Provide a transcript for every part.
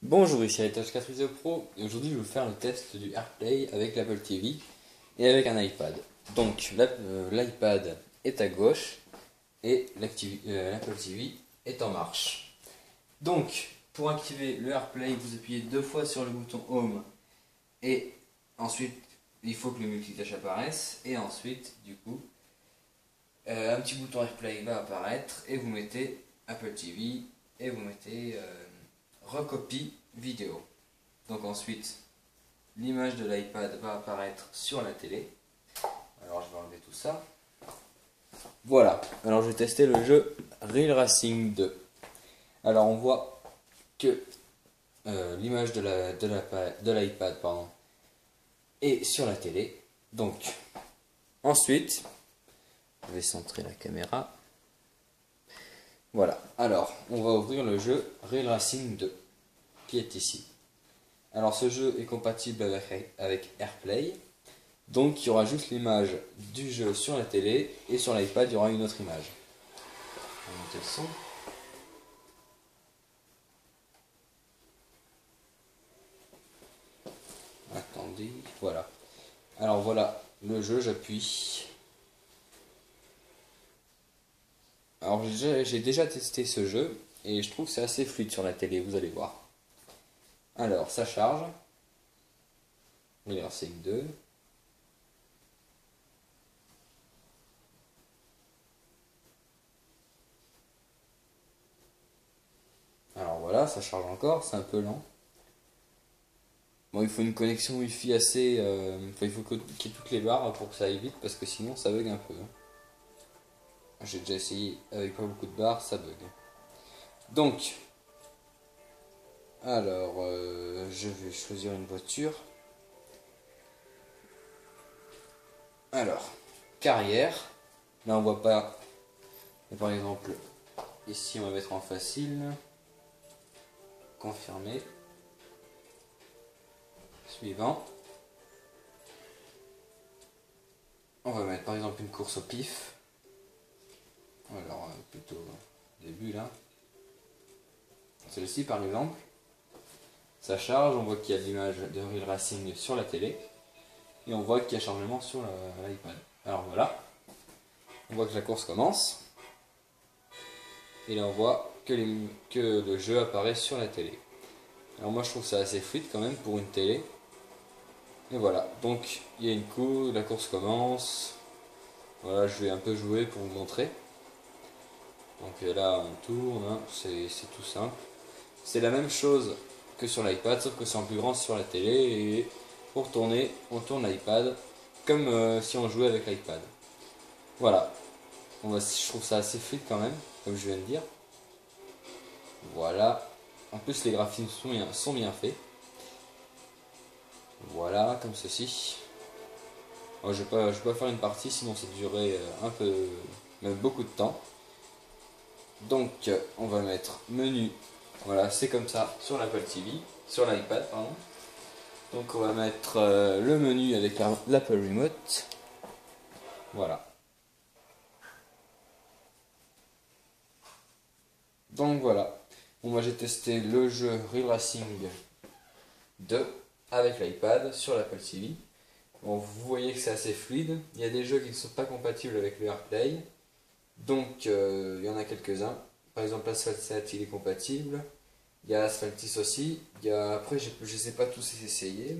Bonjour, ici Heritage 4 Pro et aujourd'hui je vais vous faire le test du AirPlay avec l'Apple TV et avec un iPad. Donc l'iPad est à gauche et l'Apple TV est en marche. Donc pour activer le AirPlay, vous appuyez deux fois sur le bouton Home et ensuite il faut que le multitâche apparaisse et ensuite du coup un petit bouton AirPlay va apparaître et vous mettez Apple TV et vous mettez recopie vidéo. Donc ensuite, l'image de l'iPad va apparaître sur la télé. Alors je vais enlever tout ça. Voilà, alors je vais tester le jeu Real Racing 2. Alors on voit que l'image de l'iPad est sur la télé. Donc ensuite, je vais centrer la caméra. Voilà, alors on va ouvrir le jeu Real Racing 2 qui est ici. Alors ce jeu est compatible avec AirPlay, donc il y aura juste l'image du jeu sur la télé et sur l'iPad il y aura une autre image. On va monter le son. Attendez, voilà. Alors voilà le jeu, j'appuie. Alors j'ai déjà testé ce jeu et je trouve que c'est assez fluide sur la télé, vous allez voir. Alors ça charge. Real Racing 2. Alors voilà, ça charge encore, c'est un peu lent. Bon, il faut une connexion Wi-Fi assez... il faut qu'il y ait toutes les barres pour que ça aille vite parce que sinon ça bug un peu. J'ai déjà essayé avec pas beaucoup de barres, ça bug. Donc, alors, je vais choisir une voiture. Alors, carrière. Là, on voit pas. Mais par exemple, ici, on va mettre en facile. Confirmer. Suivant. On va mettre par exemple une course au pif. Alors, plutôt début là. Celle-ci par exemple. Ça charge, on voit qu'il y a l'image de Real Racing sur la télé. Et on voit qu'il y a chargement sur l'iPad. Alors voilà. On voit que la course commence. Et là on voit que le jeu apparaît sur la télé. Alors moi je trouve ça assez fluide quand même pour une télé. Et voilà, donc il y a une course, la course commence. Voilà, je vais un peu jouer pour vous montrer. Donc là on tourne, hein, c'est tout simple. C'est la même chose que sur l'iPad, sauf que c'est en plus grand sur la télé. Et pour tourner, on tourne l'iPad comme si on jouait avec l'iPad. Voilà, je trouve ça assez fluide quand même, comme je viens de dire. Voilà, en plus les graphismes sont bien faits. Voilà, comme ceci. Bon, je vais pas faire une partie, sinon ça durerait un peu, même beaucoup de temps. Donc on va mettre menu. Voilà, c'est comme ça sur l'Apple TV, sur l'iPad, pardon. Donc on va mettre le menu avec l'Apple Remote. Voilà. Donc voilà. Bon, moi j'ai testé le jeu Real Racing 2 avec l'iPad sur l'Apple TV. Bon, vous voyez que c'est assez fluide. Il y a des jeux qui ne sont pas compatibles avec le AirPlay. Donc il y en a quelques-uns. Par exemple Asphalt 7 il est compatible. Il y a Asphaltis aussi. Après je ne sais pas tous essayer.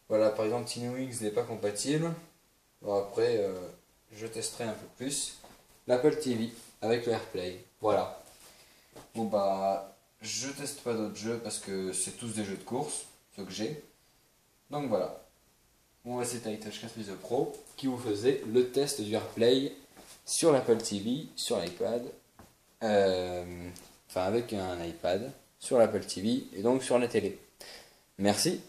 Voilà, par exemple Tiny Wings n'est pas compatible. Bon, après je testerai un peu plus. L'Apple TV avec le AirPlay. Voilà. Bon bah je teste pas d'autres jeux parce que c'est tous des jeux de course, ceux que j'ai. Donc voilà. Bon bah c'était Heritage 4 Pro qui vous faisait le test du AirPlay sur l'Apple TV, sur l'iPad, enfin avec un iPad, sur l'Apple TV et donc sur la télé. Merci.